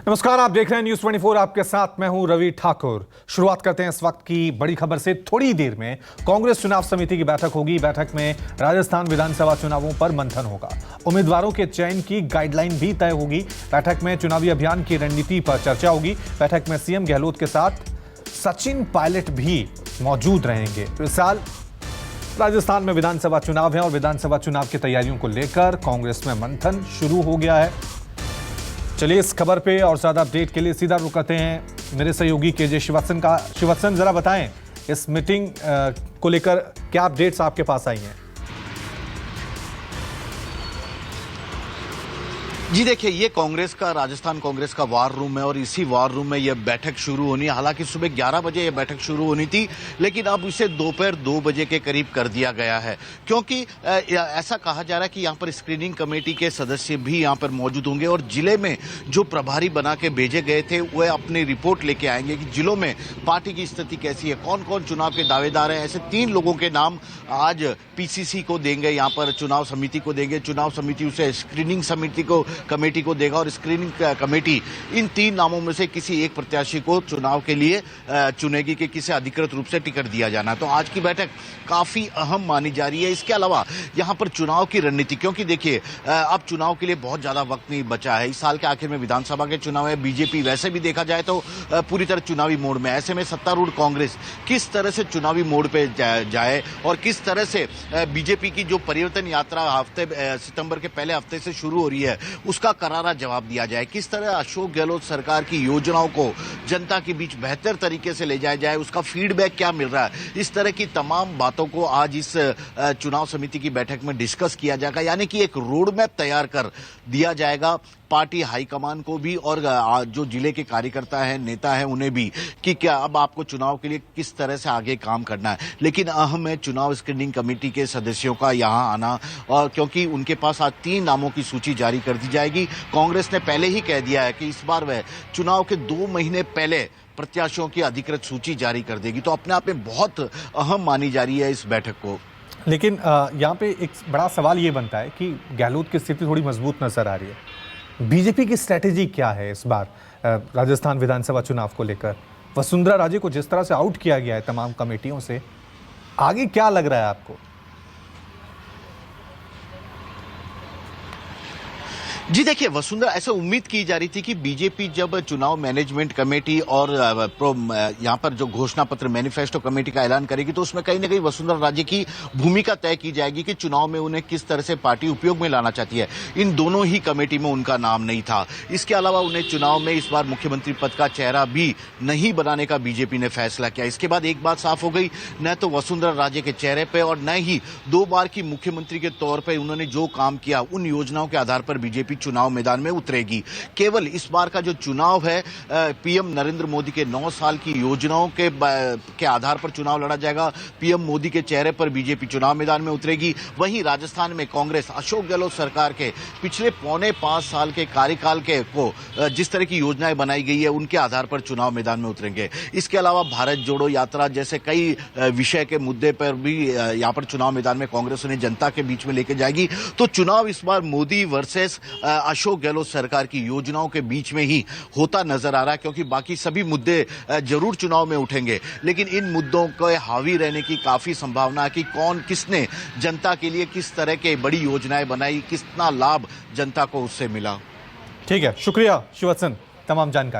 नमस्कार, आप देख रहे हैं न्यूज 24। आपके साथ मैं हूं रवि ठाकुर। शुरुआत करते हैं इस वक्त की बड़ी खबर से। थोड़ी देर में कांग्रेस चुनाव समिति की बैठक होगी। बैठक में राजस्थान विधानसभा चुनावों पर मंथन होगा। उम्मीदवारों के चयन की गाइडलाइन भी तय होगी। बैठक में चुनावी अभियान की रणनीति पर चर्चा होगी। बैठक में सीएम गहलोत के साथ सचिन पायलट भी मौजूद रहेंगे। तो इस साल राजस्थान में विधानसभा चुनाव है और विधानसभा चुनाव की तैयारियों को लेकर कांग्रेस में मंथन शुरू हो गया है। चलिए इस खबर पे और ज्यादा अपडेट के लिए सीधा रुक करते हैं मेरे सहयोगी केजे श्रीवास्तव का। श्रीवास्तव, जरा बताएं इस मीटिंग को लेकर क्या अपडेट्स आपके पास आई हैं? जी देखिए, ये कांग्रेस का राजस्थान कांग्रेस का वार रूम है और इसी वार रूम में यह बैठक शुरू होनी है। हालांकि सुबह 11 बजे यह बैठक शुरू होनी थी, लेकिन अब इसे दोपहर 2 बजे के करीब कर दिया गया है, क्योंकि ऐसा कहा जा रहा है कि यहाँ पर स्क्रीनिंग कमेटी के सदस्य भी यहाँ पर मौजूद होंगे और जिले में जो प्रभारी बना के भेजे गए थे वह अपनी रिपोर्ट लेके आएंगे कि जिलों में पार्टी की स्थिति कैसी है, कौन कौन चुनाव के दावेदार हैं। ऐसे 3 लोगों के नाम आज पीसीसी को देंगे, यहाँ पर चुनाव समिति को देंगे। चुनाव समिति उसे स्क्रीनिंग समिति को कमेटी को देगा और स्क्रीनिंग कमेटी इन 3 नामों में से किसी एक प्रत्याशी को चुनाव के लिए चुनेगी कि किसे अधिकृत रूप से टिकट दिया जाना। तो आज की बैठक काफी अहम मानी जा रही है। इसके अलावा यहां पर चुनाव की रणनीति, क्योंकि देखिए अब चुनाव के लिए बहुत ज्यादा वक्त नहीं बचा है। इस साल के आखिर में विधानसभा के चुनाव है। बीजेपी वैसे भी देखा जाए तो पूरी तरह चुनावी मोड में। ऐसे में सत्तारूढ़ कांग्रेस किस तरह से चुनावी मोड पे जाए और किस तरह से बीजेपी की जो परिवर्तन यात्रा सितंबर के पहले हफ्ते से शुरू हो रही है उसका करारा जवाब दिया जाए। किस तरह अशोक गहलोत सरकार की योजनाओं को जनता के बीच बेहतर तरीके से ले जाया जाए, उसका फीडबैक क्या मिल रहा है, इस तरह की तमाम बातों को आज इस चुनाव समिति की बैठक में डिस्कस किया जाएगा। यानी कि एक रोड मैप तैयार कर दिया जाएगा पार्टी हाईकमान को भी और जो जिले के कार्यकर्ता हैं, नेता हैं, उन्हें भी, कि क्या अब आपको चुनाव के लिए किस तरह से आगे काम करना है। लेकिन अहम है चुनाव स्क्रीनिंग कमेटी के सदस्यों का यहां आना, और क्योंकि उनके पास आज 3 नामों की सूची जारी कर दी जाएगी। कांग्रेस ने पहले ही कह दिया है कि इस बार वह चुनाव के 2 महीने पहले प्रत्याशियों की अधिकृत सूची जारी कर देगी। तो अपने आप में बहुत अहम मानी जा रही है इस बैठक को। लेकिन यहाँ पे एक बड़ा सवाल ये बनता है कि गहलोत की स्थिति थोड़ी मजबूत नजर आ रही है। बीजेपी की स्ट्रेटेजी क्या है इस बार राजस्थान विधानसभा चुनाव को लेकर? वसुंधरा राजे को जिस तरह से आउट किया गया है तमाम कमेटियों से, आगे क्या लग रहा है आपको? जी देखिए, वसुंधरा, ऐसे उम्मीद की जा रही थी कि बीजेपी जब चुनाव मैनेजमेंट कमेटी और यहाँ पर जो घोषणा पत्र मैनिफेस्टो कमेटी का ऐलान करेगी तो उसमें कहीं ना कहीं वसुंधरा राजे की भूमिका तय की जाएगी कि चुनाव में उन्हें किस तरह से पार्टी उपयोग में लाना चाहती है। इन दोनों ही कमेटी में उनका नाम नहीं था। इसके अलावा उन्हें चुनाव में इस बार मुख्यमंत्री पद का चेहरा भी नहीं बनाने का बीजेपी ने फैसला किया। इसके बाद एक बात साफ हो गई, न तो वसुंधरा राजे के चेहरे पर और न ही 2 बार की मुख्यमंत्री के तौर पर उन्होंने जो काम किया उन योजनाओं के आधार पर बीजेपी चुनाव मैदान में उतरेगी। केवल इस बार का जो चुनाव है पीएम नरेंद्र मोदी के 9 साल की योजनाओं के आधार पर चुनाव लड़ा जाएगा। पीएम मोदी के चेहरे पर बीजेपी चुनाव मैदान में उतरेगी। वहीं राजस्थान में कांग्रेस अशोक गहलोत सरकार के पिछले 4.25 साल के कार्यकाल के को जिस तरह की योजनाएं बनाई गई है उनके आधार पर चुनाव मैदान में उतरेंगे। इसके अलावा भारत जोड़ो यात्रा जैसे कई विषय के मुद्दे पर भी यहां पर चुनाव मैदान में कांग्रेस उन्हें जनता के बीच में लेकर जाएगी। तो चुनाव इस बार मोदी वर्सेस अशोक गहलोत सरकार की योजनाओं के बीच में ही होता नजर आ रहा है, क्योंकि बाकी सभी मुद्दे जरूर चुनाव में उठेंगे, लेकिन इन मुद्दों के हावी रहने की काफी संभावना है कि कौन किसने जनता के लिए किस तरह के बड़ी योजनाएं बनाई, कितना लाभ जनता को उससे मिला। ठीक है, शुक्रिया श्रीवास्तव तमाम जानकारी।